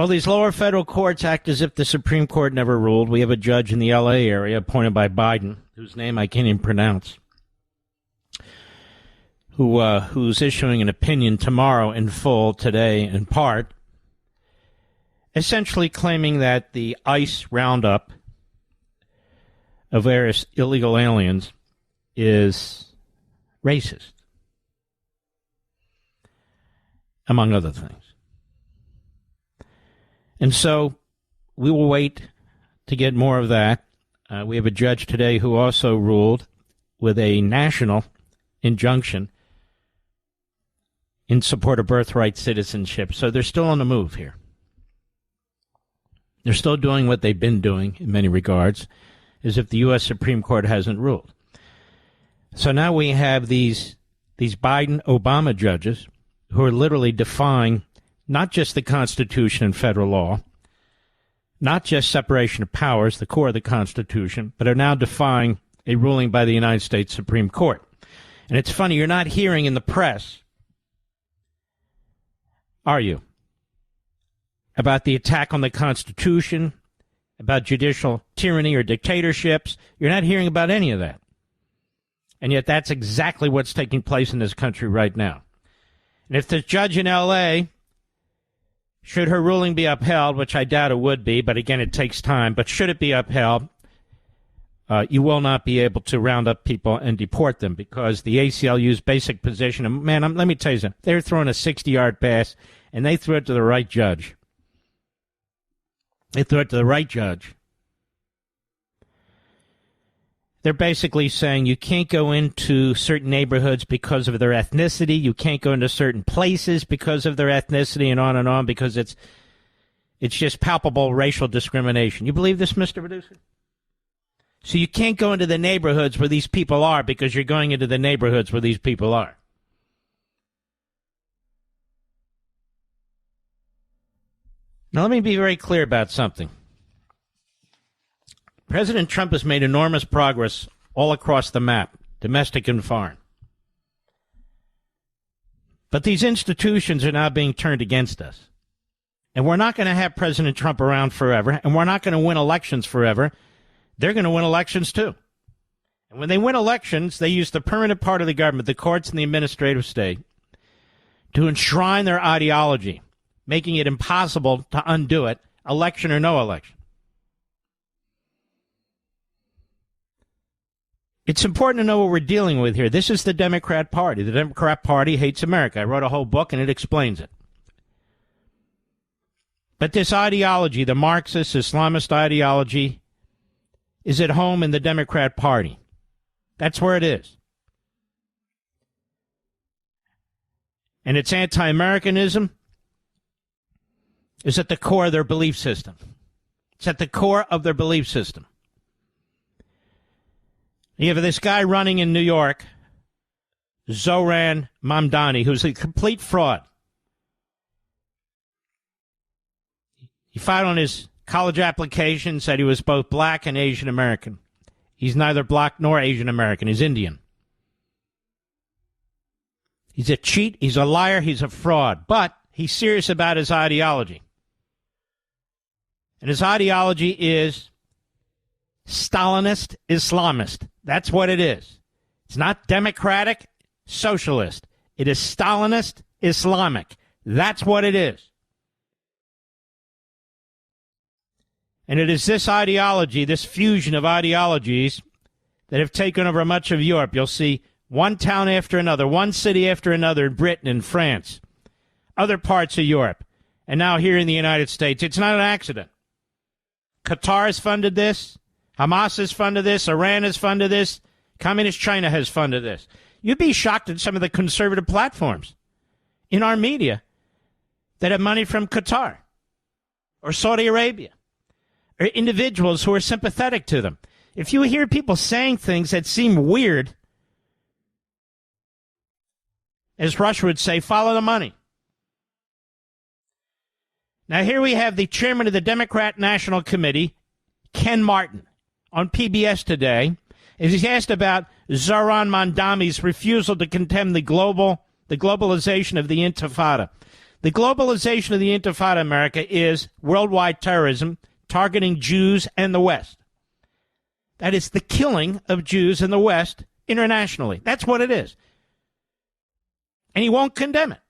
Well, these lower federal courts act as if the Supreme Court never ruled. We have a judge in the L.A. area appointed by Biden, whose name I can't even pronounce, who's issuing an opinion tomorrow in full, today in part, essentially claiming that the ICE roundup of various illegal aliens is racist, among other things. And so we will wait to get more of that. We have a judge today who also ruled with a national injunction in support of birthright citizenship. So they're still on the move here. They're still doing what they've been doing in many regards, as if the U.S. Supreme Court hasn't ruled. So now we have these Biden-Obama judges who are literally defying not just the Constitution and federal law, not just separation of powers, the core of the Constitution, but are now defying a ruling by the United States Supreme Court. And it's funny, you're not hearing in the press, are you, about the attack on the Constitution, about judicial tyranny or dictatorships. You're not hearing about any of that. And yet that's exactly what's taking place in this country right now. And if the judge in L.A., should her ruling be upheld, which I doubt it would be, but again, it takes time, but should it be upheld, you will not be able to round up people and deport them because the ACLU's basic position, and man, let me tell you something, they're throwing a 60-yard pass, and they threw it to the right judge. They threw it to the right judge. They're basically saying you can't go into certain neighborhoods because of their ethnicity. You can't go into certain places because of their ethnicity, and on because it's just palpable racial discrimination. You believe this, Mr. Producer? So you can't go into the neighborhoods where these people are because you're going into the neighborhoods where these people are. Now, let me be very clear about something. President Trump has made enormous progress all across the map, domestic and foreign. But these institutions are now being turned against us. And we're not going to have President Trump around forever, and we're not going to win elections forever. They're going to win elections, too. And when they win elections, they use the permanent part of the government, the courts and the administrative state, to enshrine their ideology, making it impossible to undo it, election or no election. It's important to know what we're dealing with here. This is the Democrat Party. The Democrat Party hates America. I wrote a whole book, and it explains it. But this ideology, the Marxist, Islamist ideology, is at home in the Democrat Party. That's where it is. And its anti-Americanism is at the core of their belief system. It's at the core of their belief system. You have this guy running in New York, Zohran Mamdani, who's a complete fraud. He filed on his college application, said he was both black and Asian American. He's neither black nor Asian American. He's Indian. He's a cheat. He's a liar. He's a fraud. But he's serious about his ideology. And his ideology is Stalinist Islamist. That's what it is. It's not democratic socialist. It is Stalinist Islamic. That's what it is. And it is this ideology, this fusion of ideologies that have taken over much of Europe. You'll see one town after another, one city after another in Britain and France, other parts of Europe, and now here in the United States. It's not an accident. Qatar has funded this. Hamas has funded this. Iran has funded this. Communist China has funded this. You'd be shocked at some of the conservative platforms in our media that have money from Qatar or Saudi Arabia or individuals who are sympathetic to them. If you hear people saying things that seem weird, as Rush would say, follow the money. Now, here we have the chairman of the Democrat National Committee, Ken Martin, on PBS today, as he's asked about Zohran Mamdani's refusal to condemn the globalization of the Intifada. The globalization of the Intifada, America, is worldwide terrorism targeting Jews and the West. That is the killing of Jews in the West internationally. That's what it is. And he won't condemn it.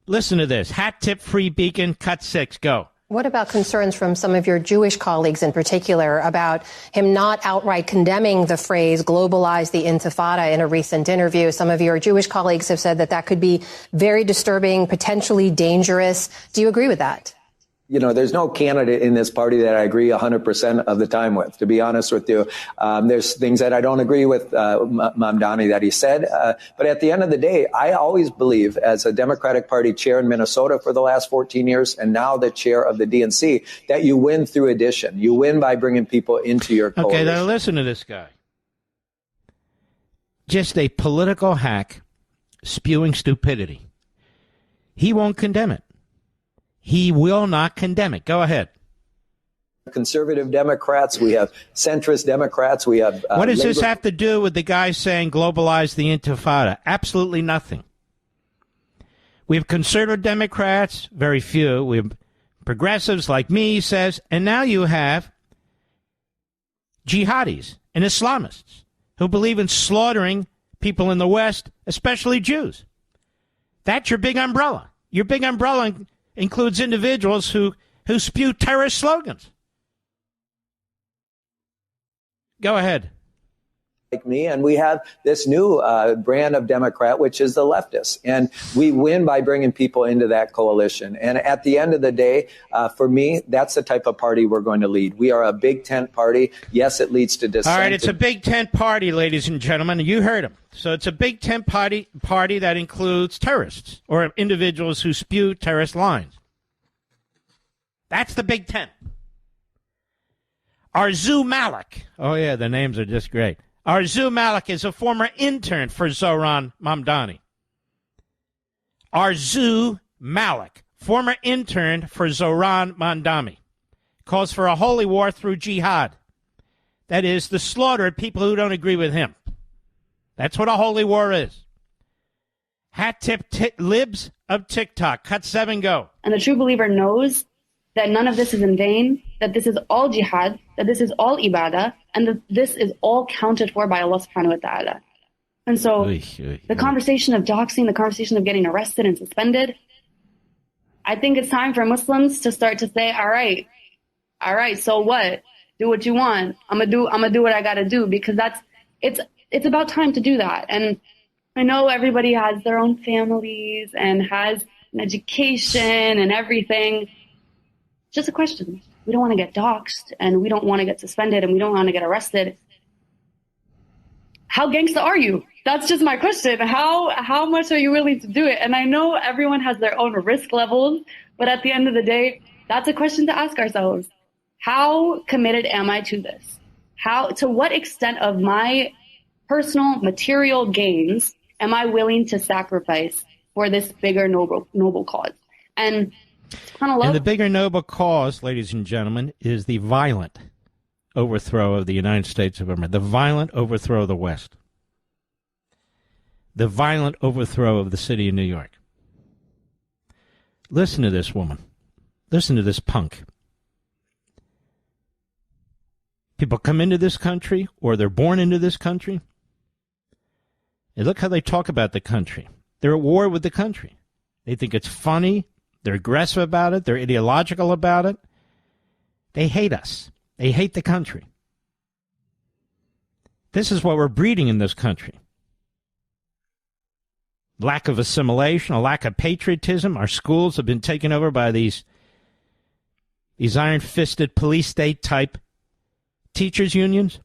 Listen to this. Hat tip, free beacon, cut 6, go. What about concerns from some of your Jewish colleagues in particular about him not outright condemning the phrase globalize the Intifada in a recent interview? Some of your Jewish colleagues have said that that could be very disturbing, potentially dangerous. Do you agree with that? You know, there's no candidate in this party that I agree 100% of the time with, to be honest with you. There's things that I don't agree with Mamdani that he said. But at the end of the day, I always believe, as a Democratic Party chair in Minnesota for the last 14 years and now the chair of the DNC, that you win through addition. You win by bringing people into your coalition. Okay, now listen to this guy. Just a political hack spewing stupidity. He won't condemn it. He will not condemn it. Go ahead. Conservative Democrats, we have centrist Democrats, we have... what does this have to do with the guy saying globalize the Intifada? Absolutely nothing. We have conservative Democrats, very few. We have progressives like me, he says, and now you have jihadis and Islamists who believe in slaughtering people in the West, especially Jews. That's your big umbrella. Your big umbrella includes individuals who spew terrorist slogans. Go ahead. Like me, and we have this new brand of Democrat, which is the leftists. And we win by bringing people into that coalition. And at the end of the day, for me, that's the type of party we're going to lead. We are a big tent party. Yes, it leads to dissent. All right, it's a big tent party, ladies and gentlemen. You heard him. So it's a big tent party that includes terrorists or individuals who spew terrorist lines. That's the big tent. Arzu Malik. Oh, yeah, the names are just great. Arzu Malik is a former intern for Zohran Mamdani. Arzu Malik, former intern for Zohran Mamdani, calls for a holy war through jihad. That is, the slaughter of people who don't agree with him. That's what a holy war is. Hat tip libs of TikTok. Cut 7, go. And the true believer knows that none of this is in vain, that this is all jihad, that this is all ibadah, and that this is all counted for by Allah subhanahu wa ta'ala. And so the conversation of doxing, the conversation of getting arrested and suspended, I think it's time for Muslims to start to say, all right, so what? Do what you want. I'm gonna do what I gotta do, because it's about time to do that. And I know everybody has their own families and has an education and everything. Just a question. We don't want to get doxxed, and we don't want to get suspended, and we don't want to get arrested. How gangsta are you? That's just my question. How much are you willing to do it? And I know everyone has their own risk levels, but at the end of the day, that's a question to ask ourselves. How committed am I to this? To what extent of my personal material gains am I willing to sacrifice for this bigger noble cause? And the bigger noble cause, ladies and gentlemen, is the violent overthrow of the United States of America, the violent overthrow of the West, the violent overthrow of the city of New York. Listen to this woman. Listen to this punk. People come into this country, or they're born into this country, and look how they talk about the country. They're at war with the country. They think it's funny. They're aggressive about it. They're ideological about it. They hate us. They hate the country. This is what we're breeding in this country. Lack of assimilation, a lack of patriotism. Our schools have been taken over by these iron-fisted police state type teachers unions.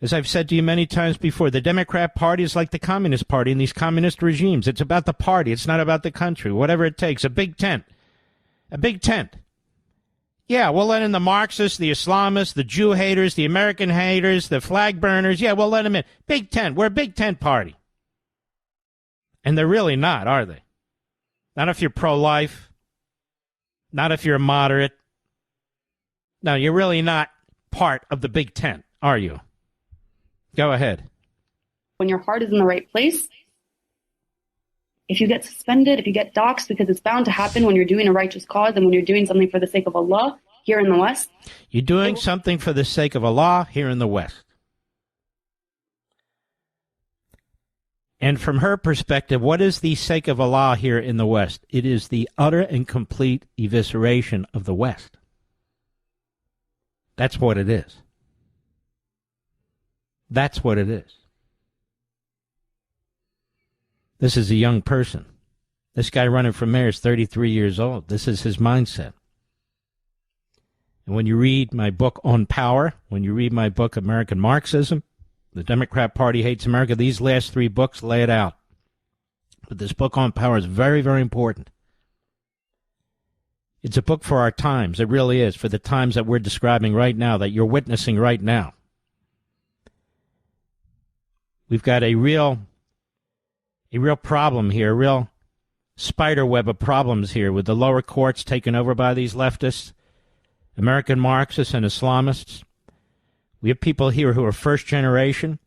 As I've said to you many times before, the Democrat Party is like the Communist Party in these communist regimes. It's about the party. It's not about the country. Whatever it takes. A big tent. A big tent. Yeah, we'll let in the Marxists, the Islamists, the Jew haters, the American haters, the flag burners. Yeah, we'll let them in. Big tent. We're a big tent party. And they're really not, are they? Not if you're pro-life. Not if you're a moderate. No, you're really not part of the big tent, are you? Go ahead. when your heart is in the right place, if you get suspended, if you get doxxed, because it's bound to happen when you're doing a righteous cause and when you're doing something for the sake of Allah here in the West. You're doing something for the sake of Allah here in the West. And from her perspective, what is the sake of Allah here in the West? It is the utter and complete evisceration of the West. That's what it is. That's what it is. This is a young person. This guy running for mayor is 33 years old. This is his mindset. And when you read my book on power, when you read my book American Marxism, The Democrat Party Hates America, these last three books lay it out. But this book on power is very, very important. It's a book for our times. It really is, for the times that we're describing right now, that you're witnessing right now. We've got a real problem here, a real spider web of problems here with the lower courts taken over by these leftists, American Marxists and Islamists. We have people here who are first generation.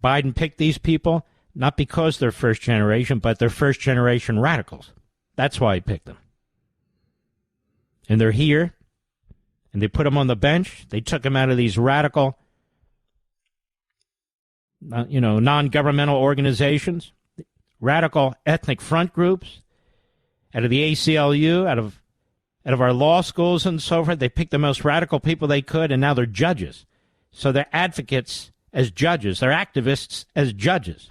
Biden picked these people not because they're first generation, but they're first generation radicals. That's why he picked them. And they're here, and they put them on the bench. They took them out of these radical, non-governmental organizations, radical ethnic front groups, out of the ACLU, out of our law schools and so forth. They picked the most radical people they could, and now they're judges. So they're advocates as judges. They're activists as judges.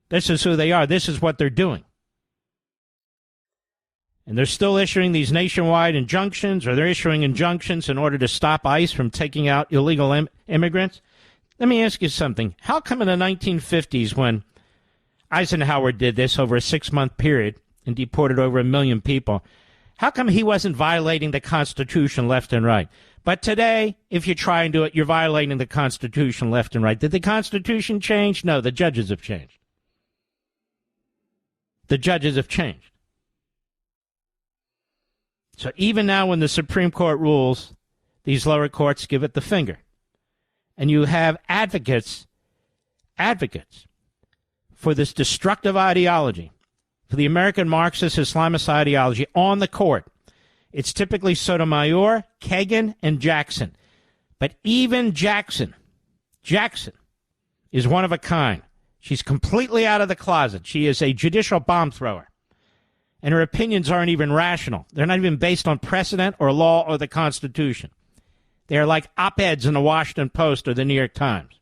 This is who they are. This is what they're doing. And they're still issuing these nationwide injunctions, or they're issuing injunctions in order to stop ICE from taking out illegal immigrants. Let me ask you something. How come in the 1950s, when Eisenhower did this over a 6-month period and deported over 1 million people, how come he wasn't violating the Constitution left and right? But today, if you try and do it, you're violating the Constitution left and right. Did the Constitution change? No, the judges have changed. The judges have changed. So even now when the Supreme Court rules, these lower courts give it the finger. And you have advocates for this destructive ideology, for the American Marxist Islamist ideology on the court. It's typically Sotomayor, Kagan, and Jackson. But even Jackson is one of a kind. She's completely out of the closet. She is a judicial bomb thrower. And her opinions aren't even rational. They're not even based on precedent or law or the Constitution. They are like op-eds in the Washington Post or the New York Times.